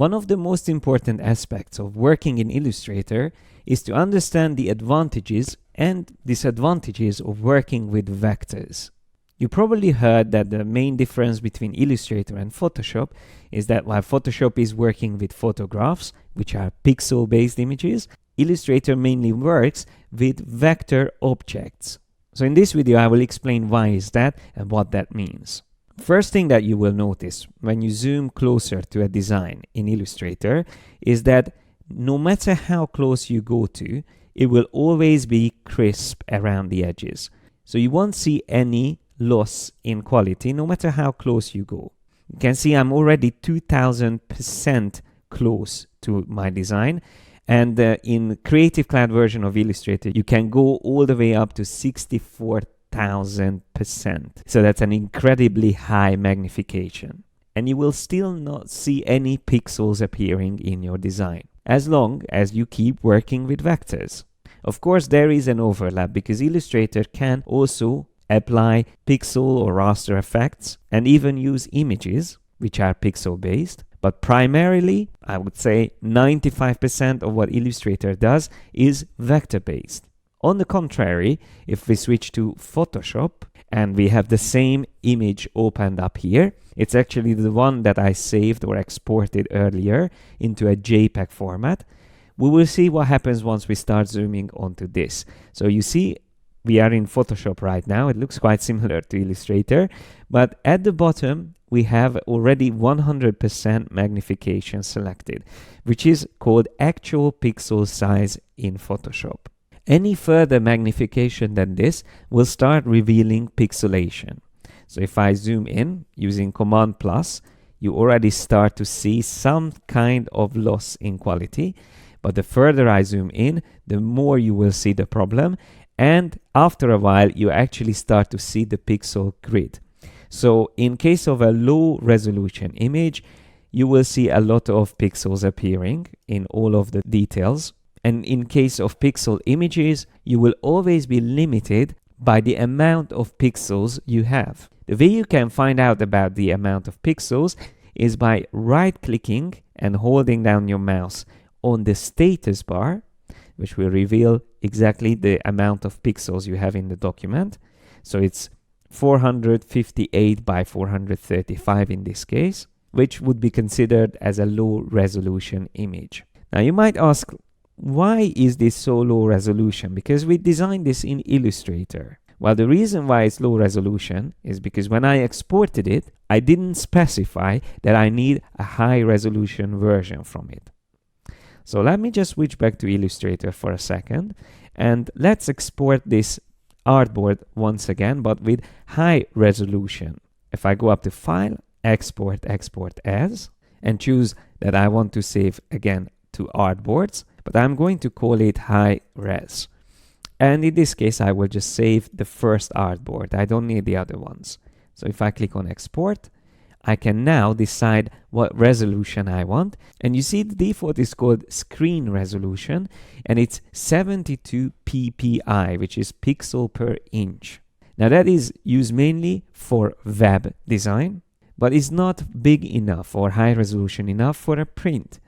One of the most important aspects of working in Illustrator is to understand the advantages and disadvantages of working with vectors. You probably heard that the main difference between Illustrator and Photoshop is that while Photoshop is working with photographs, which are pixel-based images, Illustrator mainly works with vector objects. So in this video, I will explain why is that and what that means. First thing that you will notice when you zoom closer to a design in Illustrator is that no matter how close you go to, it will always be crisp around the edges. So you won't see any loss in quality no matter how close you go. You can see I'm already 2000% close to my design. And in Creative Cloud version of Illustrator, you can go all the way up to 64,000%. So that's an incredibly high magnification. And you will still not see any pixels appearing in your design, as long as you keep working with vectors. Of course, there is an overlap because Illustrator can also apply pixel or raster effects and even use images, which are pixel-based. But primarily, I would say 95% of what Illustrator does is vector-based. On the contrary, if we switch to Photoshop and we have the same image opened up here, it's actually the one that I saved or exported earlier into a JPEG format. We will see what happens once we start zooming onto this. So you see, we are in Photoshop right now. It looks quite similar to Illustrator, but at the bottom, we have already 100% magnification selected, which is called actual pixel size in Photoshop. Any further magnification than this will start revealing pixelation. So if I zoom in using Command+, you already start to see some kind of loss in quality. But the further I zoom in, the more you will see the problem. And after a while, you actually start to see the pixel grid. So in case of a low resolution image, you will see a lot of pixels appearing in all of the details. And in case of pixel images, you will always be limited by the amount of pixels you have. The way you can find out about the amount of pixels is by right-clicking and holding down your mouse on the status bar, which will reveal exactly the amount of pixels you have in the document. So it's 458 by 435 in this case, which would be considered as a low resolution image. Now you might ask, why is this so low resolution? Because we designed this in Illustrator. Well, the reason why it's low resolution is because when I exported it, I didn't specify that I need a high resolution version from it. So let me just switch back to Illustrator for a second, and let's export this artboard once again, but with high resolution. If I go up to File, Export, Export As, and choose that I want to save again to artboards, but I'm going to call it high res. And in this case, I will just save the first artboard. I don't need the other ones. So if I click on Export, I can now decide what resolution I want. And you see the default is called screen resolution, and it's 72 ppi, which is pixel per inch. Now that is used mainly for web design, but it's not big enough or high resolution enough for a print.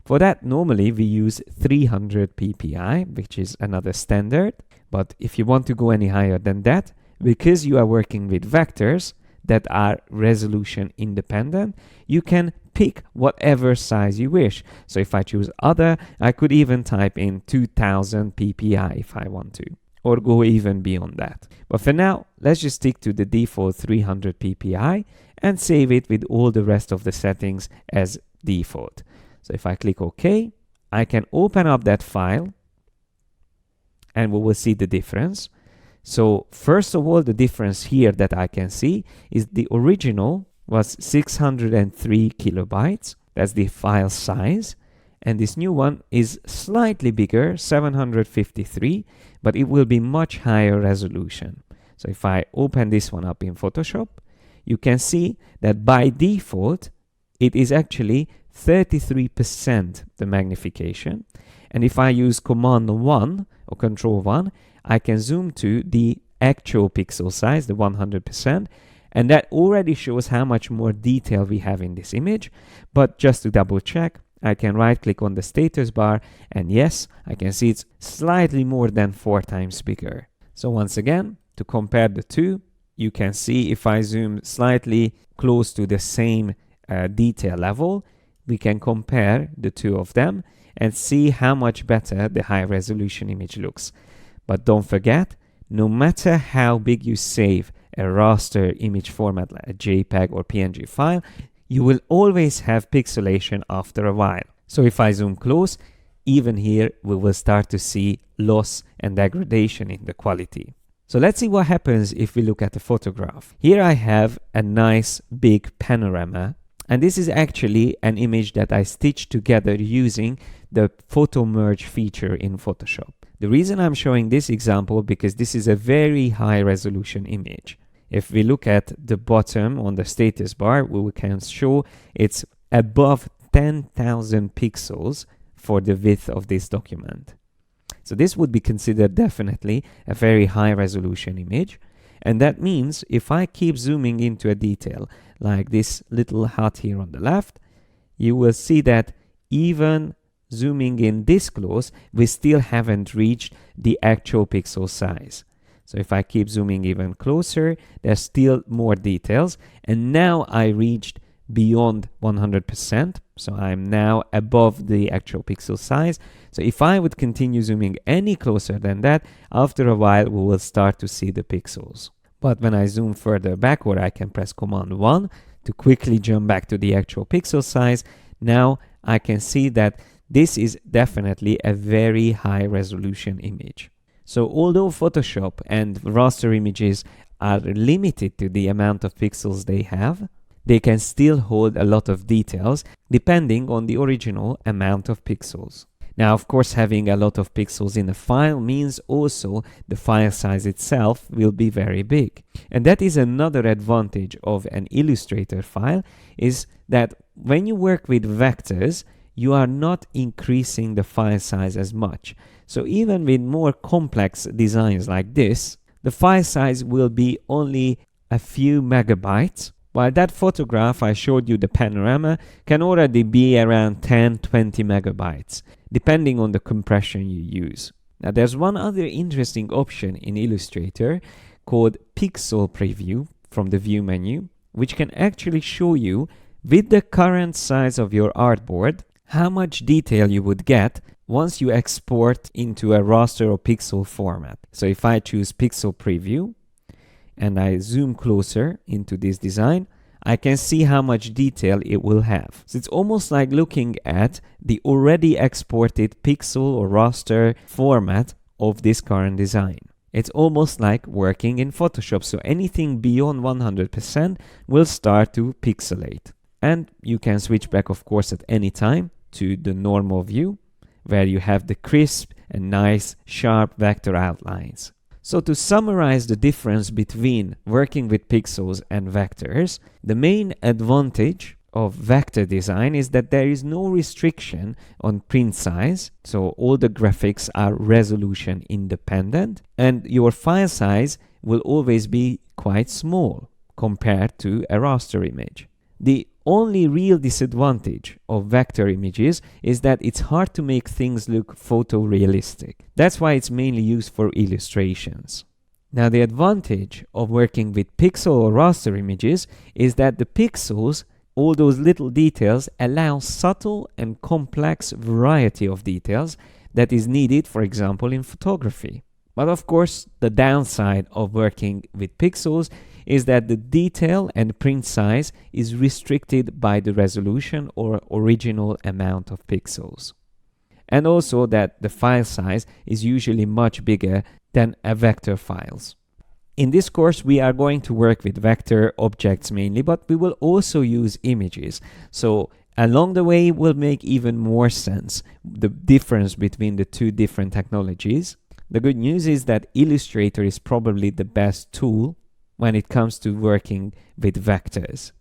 For that, normally we use 300 ppi, which is another standard. But if you want to go any higher than that, because you are working with vectors that are resolution independent, you can pick whatever size you wish. So if I choose other, I could even type in 2000 ppi if I want to, or go even beyond that. But for now, let's just stick to the default 300 ppi and save it with all the rest of the settings as default. So if I click OK, I can open up that file and we will see the difference. So first of all, the difference here that I can see is the original was 603 kilobytes. That's the file size. And this new one is slightly bigger, 753, but it will be much higher resolution. So if I open this one up in Photoshop, you can see that by default, it is actually 33% the magnification. And if I use Command 1 or Control 1, I can zoom to the actual pixel size, the 100%, and that already shows how much more detail we have in this image. But just to double check, I can right click on the status bar, and yes, I can see it's slightly more than 4 times bigger. So once again, to compare the two, you can see if I zoom slightly close to the same detail level, we can compare the two of them and see how much better the high resolution image looks. But don't forget, no matter how big you save a raster image format like a JPEG or PNG file, you will always have pixelation after a while. So if I zoom close, even here we will start to see loss and degradation in the quality. So let's see what happens if we look at the photograph. Here I have a nice big panorama, and this is actually an image that I stitched together using the photo merge feature in Photoshop. The reason I'm showing this example because this is a very high resolution image. If we look at the bottom on the status bar, we can show it's above 10,000 pixels for the width of this document. So this would be considered definitely a very high resolution image. And that means if I keep zooming into a detail like this little hut here on the left, you will see that even zooming in this close, we still haven't reached the actual pixel size. So if I keep zooming even closer, there's still more details. And now I reached beyond 100%. So I'm now above the actual pixel size. So if I would continue zooming any closer than that, after a while, we will start to see the pixels. But when I zoom further backward, I can press Command 1 to quickly jump back to the actual pixel size. Now I can see that this is definitely a very high resolution image. So although Photoshop and raster images are limited to the amount of pixels they have, they can still hold a lot of details depending on the original amount of pixels. Now, of course, having a lot of pixels in a file means also the file size itself will be very big. And that is another advantage of an Illustrator file, is that when you work with vectors, you are not increasing the file size as much. So even with more complex designs like this, the file size will be only a few megabytes, while that photograph I showed you, the panorama, can already be around 10-20 megabytes, depending on the compression you use. Now there's one other interesting option in Illustrator called Pixel Preview from the View menu, which can actually show you, with the current size of your artboard, how much detail you would get once you export into a raster or pixel format. So if I choose Pixel Preview and I zoom closer into this design, I can see how much detail it will have. So it's almost like looking at the already exported pixel or raster format of this current design. It's almost like working in Photoshop, so anything beyond 100% will start to pixelate. And you can switch back, of course, at any time to the normal view, where you have the crisp and nice sharp vector outlines. So to summarize the difference between working with pixels and vectors, the main advantage of vector design is that there is no restriction on print size, so all the graphics are resolution independent, and your file size will always be quite small compared to a raster image. The only real disadvantage of vector images is that it's hard to make things look photorealistic. That's why it's mainly used for illustrations. Now, the advantage of working with pixel or raster images is that the pixels, all those little details, allow subtle and complex variety of details that is needed, for example, in photography. But of course, the downside of working with pixels is that the detail and print size is restricted by the resolution or original amount of pixels. And also that the file size is usually much bigger than a vector files. In this course, we are going to work with vector objects mainly, but we will also use images. So along the way, we'll make even more sense the difference between the two different technologies. The good news is that Illustrator is probably the best tool when it comes to working with vectors.